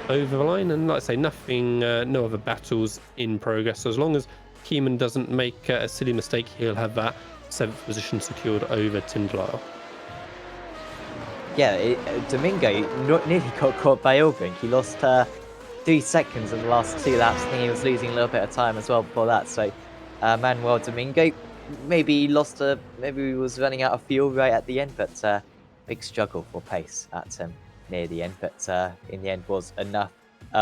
over the line. And like I say, nothing, no other battles in progress. So as long as Keeman doesn't make a silly mistake, he'll have that 7th position secured over Tim Delisle. Yeah, Domingo nearly got caught by Ilbrink. He lost 3 seconds in the last 2 laps. I think he was losing a little bit of time as well before that. So Manuel Domingo, maybe he was running out of fuel right at the end, but big struggle for pace at near the end. But in the end was enough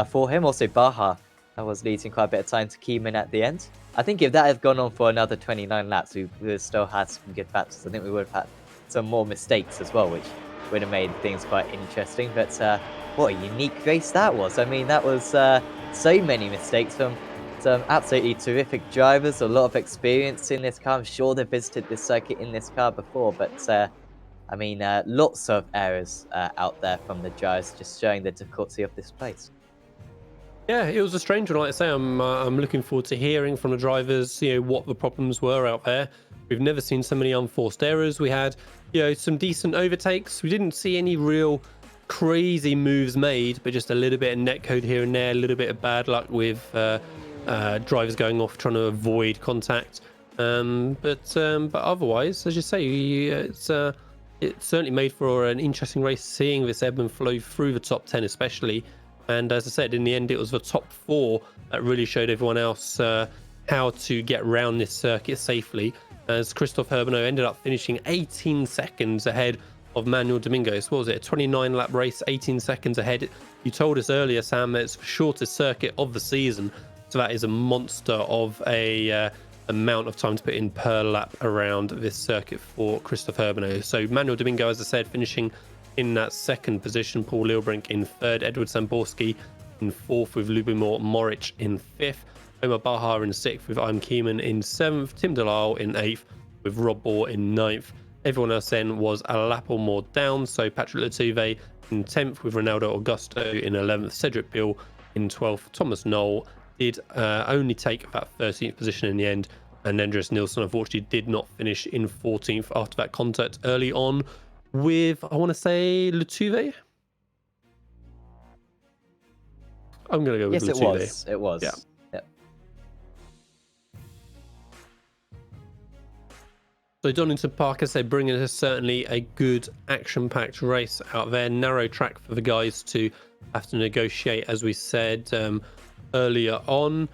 for him. Also Baja was losing quite a bit of time to Keeman at the end. I think if that had gone on for another 29 laps, we would have still had some good battles. I think we would have had some more mistakes as well, which would have made things quite interesting. But what a unique race that was. I mean, that was so many mistakes from some absolutely terrific drivers, a lot of experience in this car. I'm sure they've visited this circuit in this car before, but I mean, lots of errors out there from the drivers, just showing the difficulty of this place. Yeah, it was a strange one. Like I say, I'm looking forward to hearing from the drivers, what the problems were out there. We've never seen so many unforced errors. We had, some decent overtakes. We didn't see any real crazy moves made, but just a little bit of netcode here and there, a little bit of bad luck with drivers going off trying to avoid contact. But otherwise, as you say, it certainly made for an interesting race, seeing this ebb and flow through the top 10 especially. And as I said, in the end, it was the top 4 that really showed everyone else how to get around this circuit safely, as Christophe Herbinot ended up finishing 18 seconds ahead of Manuel Domingos. What was it, a 29-lap race, 18 seconds ahead? You told us earlier, Sam, that it's the shortest circuit of the season, so that is a monster of a amount of time to put in per lap around this circuit for Christophe Herbinot. So Manuel Domingo, as I said, finishing in that second position, Paul Lilbrink in third, Edward Samborski in fourth with Lubomir Moric in fifth, Omar Bahar in sixth with Im Keeman in seventh, Tim Delisle in eighth with Rob Bohr in ninth. Everyone else then was a lap or more down, so Patrick Latuve in 10th with Ronaldo Augusto in 11th, Cedric Bill in 12th, Thomas Knoll did only take that 13th position in the end, and Andreas Nilsson unfortunately did not finish in 14th after that contact early on with, I want to say, Latuve. I'm going to go with Latuve. Yes, it was. Yeah. Yep. So Donington Park, as they bring in certainly a good action-packed race out there. Narrow track for the guys to have to negotiate, as we said earlier on.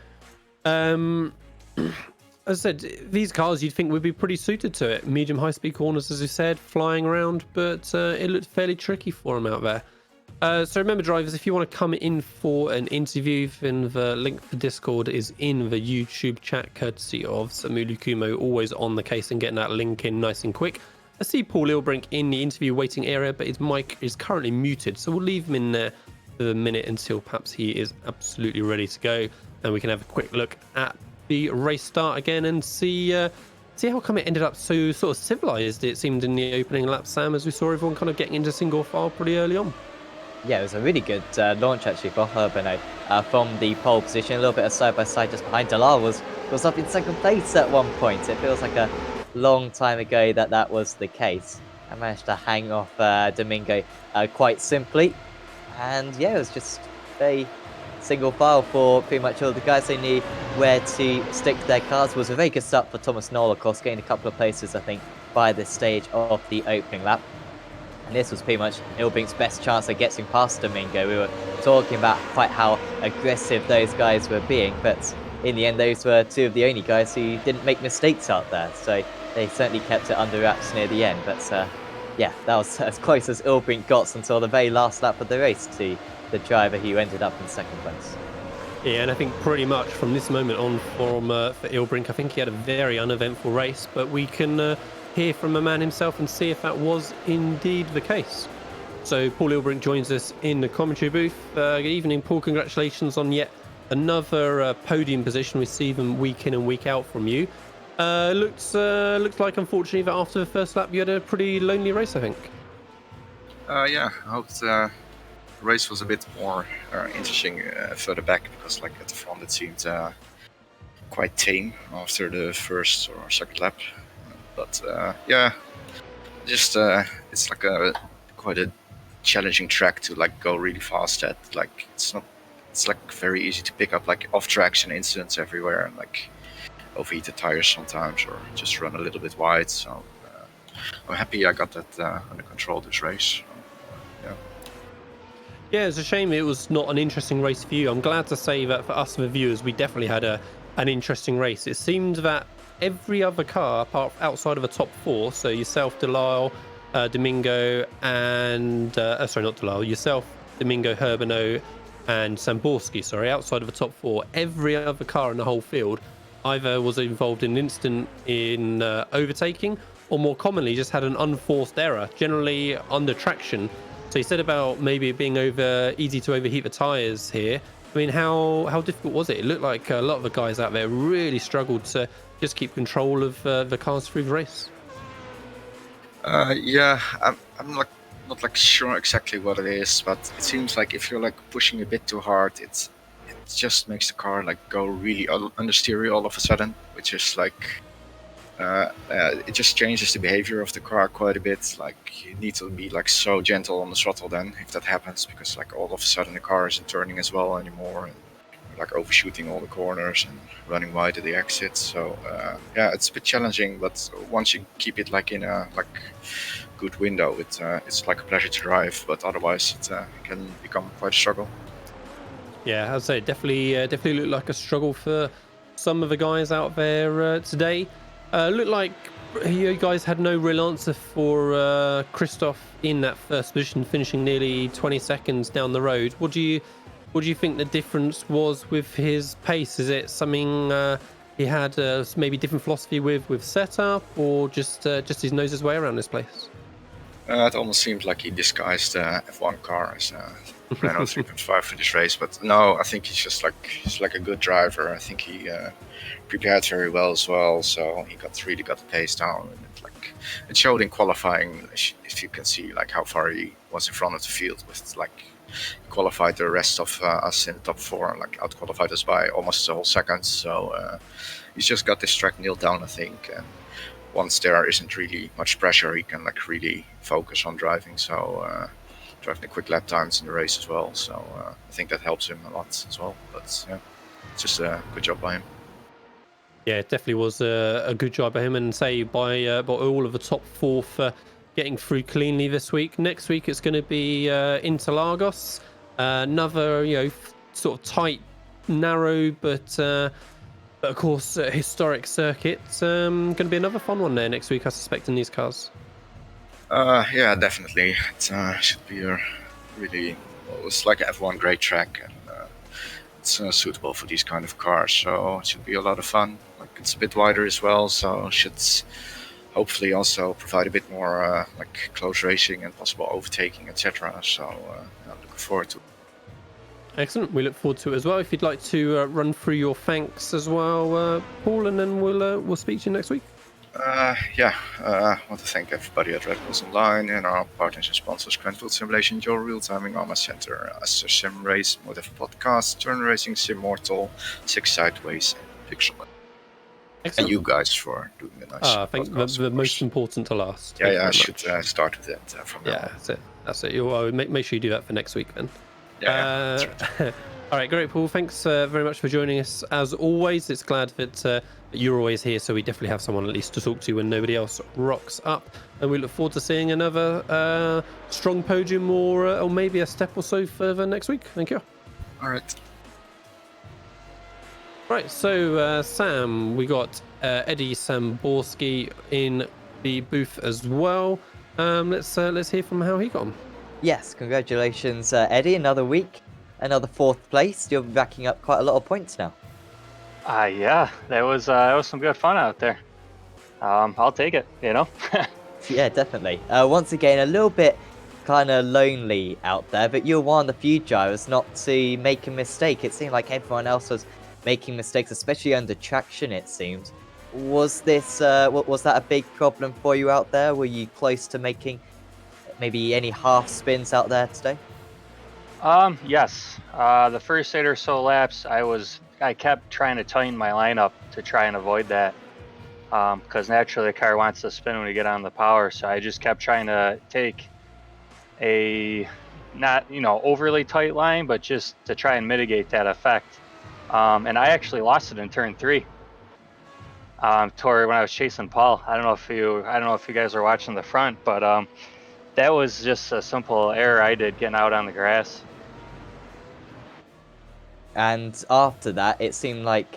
As I said, these cars you'd think would be pretty suited to it. Medium high-speed corners, as you said, flying around, but it looked fairly tricky for them out there. So remember, drivers, if you want to come in for an interview, then the link for Discord is in the YouTube chat, courtesy of Samuli Kumo, always on the case and getting that link in nice and quick. I see Paul Lilbrink in the interview waiting area, but his mic is currently muted, so we'll leave him in there for a minute until perhaps he is absolutely ready to go, and we can have a quick look at the race start again and see how come it ended up so sort of civilized, it seemed, in the opening lap, Sam, as we saw everyone kind of getting into single file pretty early on. Yeah, it was a really good launch actually for Herbinot from the pole position. A little bit of side-by-side just behind. Delisle was up in second place at one point. It feels like a long time ago that was the case. I managed to hang off Domingo quite simply. And yeah, it was just a single file for pretty much all the guys. They knew where to stick their cars. It was a very good start for Thomas Knoll, of course, gained a couple of places, I think, by this stage of the opening lap. And this was pretty much Ilbrink's best chance of getting past Domingo. We were talking about quite how aggressive those guys were being, but in the end, those were two of the only guys who didn't make mistakes out there. So they certainly kept it under wraps near the end. But yeah, that was as close as Ilbrink got until the very last lap of the race to the driver who ended up in second place. Yeah, and I think pretty much from this moment on for Ilbrink, I think he had a very uneventful race, but we can hear from the man himself and see if that was indeed the case. So Paul Ilbrink joins us in the commentary booth. Good evening, Paul. Congratulations on yet another podium position. We see them week in and week out from you. Looks like, unfortunately, that after the first lap you had a pretty lonely race, I think. Yeah, I hoped the race was a bit more interesting further back, because like at the front it seemed quite tame after the first or second lap. But yeah, just it's like quite a challenging track to like go really fast at. Like it's like very easy to pick up like off traction incidents everywhere, and like overheat the tires sometimes, or just run a little bit wide. So I'm happy I got that under control this race. Yeah. Yeah, it's a shame it was not an interesting race for you. I'm glad to say that for us, the viewers, we definitely had an interesting race. It seemed that every other car, outside of the top 4, so yourself, Delisle, Domingo, and sorry, not Delisle, yourself, Domingo, Herbinot, and Samborski, sorry, outside of the top 4, every other car in the whole field either was involved in an incident in overtaking, or more commonly just had an unforced error, generally under traction. So you said about maybe it being easy to overheat the tires here. I mean, how difficult was it? It looked like a lot of the guys out there really struggled to just keep control of the cars through the race. Yeah, I'm like not like sure exactly what it is, but it seems like if you're like pushing a bit too hard, it just makes the car like go really understeery all of a sudden, which is like it just changes the behavior of the car quite a bit. Like you need to be like so gentle on the throttle then if that happens, because like all of a sudden the car isn't turning as well anymore, and like overshooting all the corners and running wide at the exits. So yeah, it's a bit challenging, but once you keep it like in a good window, it's like a pleasure to drive. But otherwise, it can become quite a struggle. Yeah, I'd say definitely looked like a struggle for some of the guys out there today. Looked like you guys had no real answer for Christoph in that first position, finishing nearly 20 seconds down the road. What do you think the difference was with his pace? Is it something he had maybe different philosophy with setup, or just his noses way around this place? It almost seemed like he disguised F1 car as Renault 3.5 for this race, but no, I think he's like a good driver. I think he prepared very well as well, so he really got the pace down, and it showed in qualifying. If you can see like how far he was in front of the field, with like qualified the rest of us in the top 4, and like out-qualified us by almost a whole second. So he's just got this track nailed down, I think, and once there isn't really much pressure, he can like really focus on driving. So driving the quick lap times in the race as well. So I think that helps him a lot as well. But yeah, it's just a good job by him. Yeah, it definitely was a good job by him, and say by all of the top 4 for getting through cleanly this week. Next week it's going to be Interlagos, another sort of tight, narrow, but of course historic circuit. Going to be another fun one there next week, I suspect, in these cars. Yeah, definitely. It should be a really, it's like an F1 great track, and it's suitable for these kind of cars. So it should be a lot of fun. Like it's a bit wider as well, so it should hopefully also provide a bit more like close racing and possible overtaking, etc. So I'm looking forward to it. Excellent. We look forward to it as well. If you'd like to run through your thanks as well, Paul, and then we'll speak to you next week. I want to thank everybody at Red Bulls Online and our partners and sponsors: Grandfield Simulation, Your Real Timing Arma Center, Aster Sim Race, Motiv Podcast, Turn Racing, Simmortal, Six Sideways, and Pixel. Excellent. And you guys for doing the nice. I think the most important to last. Yeah, I should start with that from now on. That's it. You'll make sure you do that for next week then. Yeah, that's right. All right, great, Paul. Thanks very much for joining us. As always, it's glad that you're always here, so we definitely have someone at least to talk to when nobody else rocks up. And we look forward to seeing another strong podium or maybe a step or so further next week. Thank you. All right. Right, so Sam, we got Eddie Samborski in the booth as well. Let's hear from how he got on. Yes, congratulations, Eddie. Another week, another 4th place. You're racking up quite a lot of points now. Yeah, that was some good fun out there. I'll take it, Yeah, definitely. Once again, a little bit kind of lonely out there, but you're one of the few drivers not to make a mistake. It seemed like everyone else was making mistakes, especially under traction, it seems. Was this was that a big problem for you out there? Were you close to making maybe any half spins out there today? Yes. The first 8 or so laps, I kept trying to tighten my lineup to try and avoid that, because naturally the car wants to spin when you get on the power. So I just kept trying to take a not overly tight line, but just to try and mitigate that effect. And I actually lost it in turn 3. Tori, when I was chasing Paul. I don't know if you guys are watching the front, but that was just a simple error I did getting out on the grass. And after that, it seemed like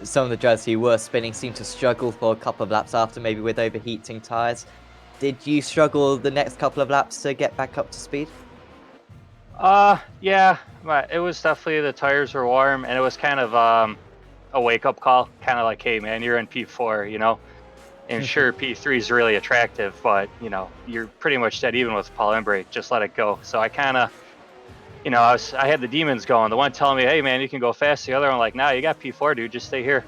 some of the drivers who were spinning seemed to struggle for a couple of laps after, maybe with overheating tyres. Did you struggle the next couple of laps to get back up to speed? Yeah, but it was definitely, the tires were warm, and it was kind of a wake-up call, kind of like, hey man, you're in P4, and sure, P3 is really attractive, but you're pretty much dead even with Paul Embrate. Just let it go. So I kind of, I had the demons going. The one telling me, hey man, you can go fast. The other one like, nah, you got P4, dude. Just stay here.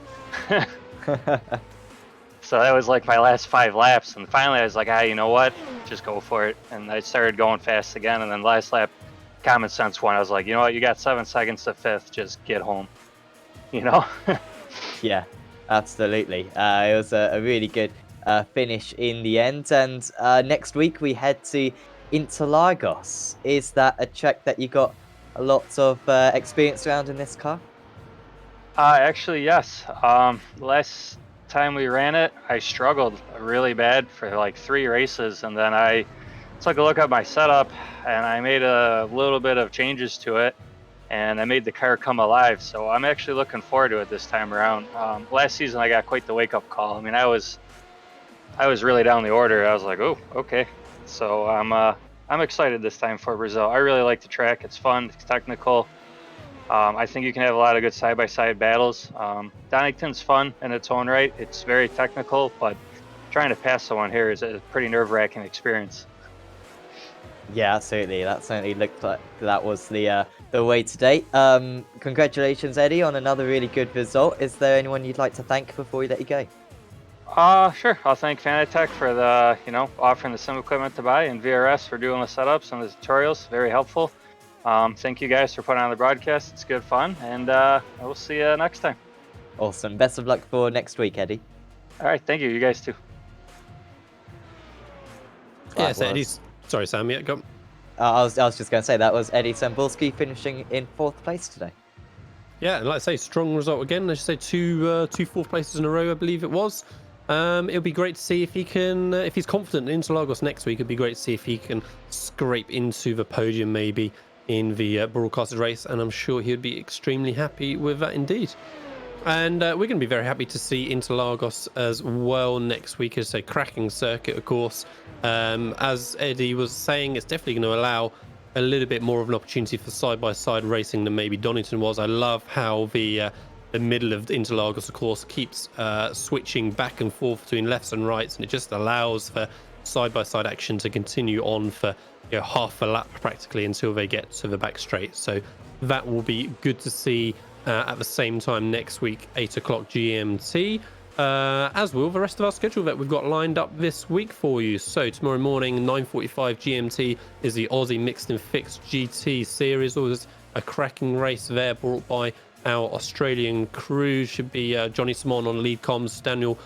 So that was like my last 5 laps, and finally I was like, you know what? Just go for it. And I started going fast again, and then last lap, common sense one. I was like, you know what, you got 7 seconds to fifth, just get home. You know? Yeah, absolutely. It was a really good finish in the end. And next week we head to Interlagos. Is that a track that you got a lot of experience around in this car? Actually, yes. Last time we ran it, I struggled really bad for like 3 races, and then I took a look at my setup and I made a little bit of changes to it, and I made the car come alive. So I'm actually looking forward to it this time around. Last season I got quite the wake-up call. I mean, I was really down the order. I was like, oh, okay. So I'm excited this time for Brazil. I really like the track. It's fun. It's technical. I think you can have a lot of good side-by-side battles. Donington's fun in its own right. It's very technical, but trying to pass someone here is a pretty nerve-wracking experience. Yeah, absolutely. That certainly looked like that was the way today. Congratulations, Eddie, on another really good result. Is there anyone you'd like to thank before we let you go? Sure. I'll thank Fanatec for the, offering the sim equipment to buy, and VRS for doing the setups and the tutorials. Very helpful. Thank you guys for putting on the broadcast. It's good fun, and we'll see you next time. Awesome. Best of luck for next week, Eddie. All right. Thank you. You guys too. Yeah, so Eddie's... Sorry, Sam. Yeah, go. I was just going to say that was Eddie Sambulski finishing in 4th place today. Yeah, and like I say, strong result again. As you say, two fourth places in a row, I believe it was. It'll be great to see if he can, if he's confident in Interlagos next week. It'd be great to see if he can scrape into the podium maybe in the broadcasted race, and I'm sure he'd be extremely happy with that indeed. And we're going to be very happy to see Interlagos as well next week. As a cracking circuit, of course. As Eddie was saying, it's definitely going to allow a little bit more of an opportunity for side-by-side racing than maybe Donington was. I love how the middle of Interlagos, of course, keeps switching back and forth between lefts and rights, and it just allows for side-by-side action to continue on for half a lap practically until they get to the back straight. So that will be good to see at the same time next week, 8 o'clock GMT, as will the rest of our schedule that we've got lined up this week for you. So tomorrow morning, 9:45 GMT, is the Aussie Mixed and Fixed GT Series. Always a cracking race there, brought by our Australian crew. Should be Johnny Simon on lead comms, Daniel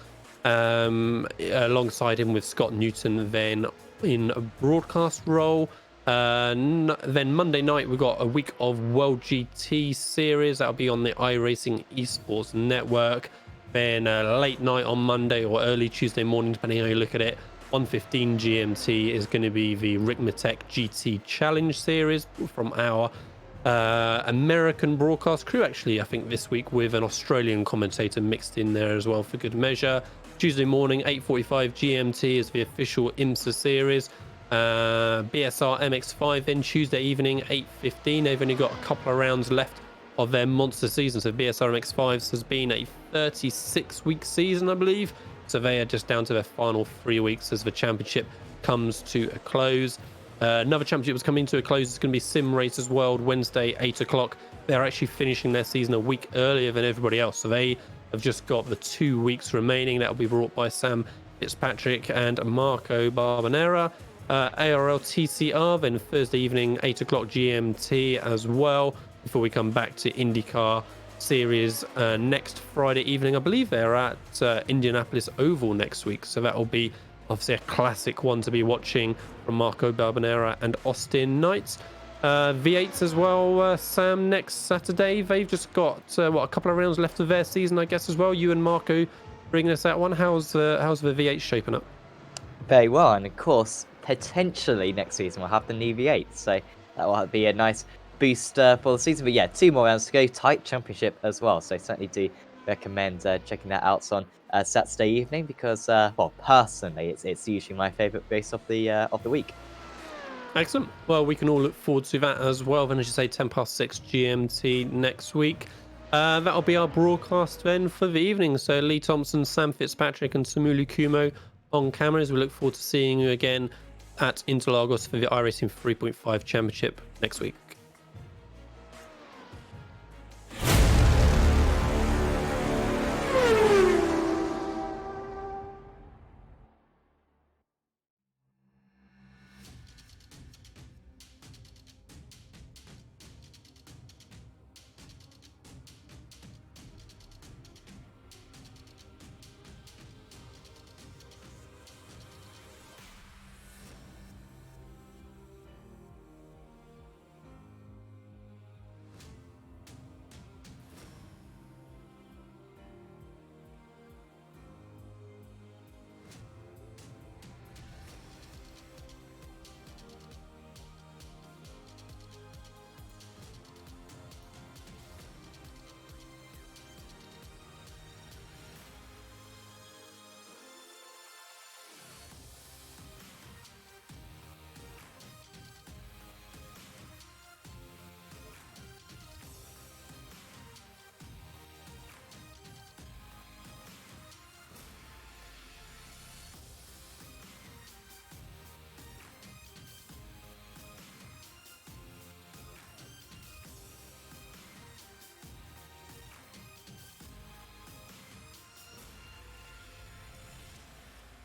alongside him with Scott Newton then in a broadcast role. Then Monday night we've got a week of World GT Series. That'll be on the iRacing Esports Network. Then late night on Monday or early Tuesday morning, depending how you look at it, 1:15 GMT is going to be the Rickmatech GT Challenge Series from our American broadcast crew, actually, I think this week, with an Australian commentator mixed in there as well for good measure. Tuesday morning, 8:45 GMT is the official IMSA series. BSR MX5 then Tuesday evening, 8:15. They've only got a couple of rounds left of their monster season. So BSR MX5 has been a 36-week season, I believe. So they are just down to their final 3 weeks as the championship comes to a close. Another championship was coming to a close. It's going to be Sim Racers World, Wednesday, 8 o'clock. They're actually finishing their season a week earlier than everybody else. So they have just got the 2 weeks remaining. That will be brought by Sam Fitzpatrick and Marco Barbanera. ARL TCR, then Thursday evening, 8 o'clock GMT as well, before we come back to IndyCar Series next Friday evening. I believe they're at Indianapolis Oval next week. So that will be obviously a classic one to be watching from Marco Barbanera and Austin Knights. V8s as well, Sam, next Saturday. They've just got a couple of rounds left of their season, I guess, as well. You and Marco bringing us that one. How's the V8 shaping up? Very well, and of course, potentially next season we'll have the new V8, so that will be a nice boost for the season. But yeah, 2 more rounds to go, tight championship as well, so certainly do recommend checking that out on Saturday evening, because well, personally it's usually my favorite race of the week. Excellent. Well, we can all look forward to that as well. Then, as you say, 6:10 GMT next week. That'll be our broadcast then for the evening. So Lee Thompson, Sam Fitzpatrick and Samulu Kumo on cameras. We look forward to seeing you again at Interlagos for the iRacing 3.5 Championship next week.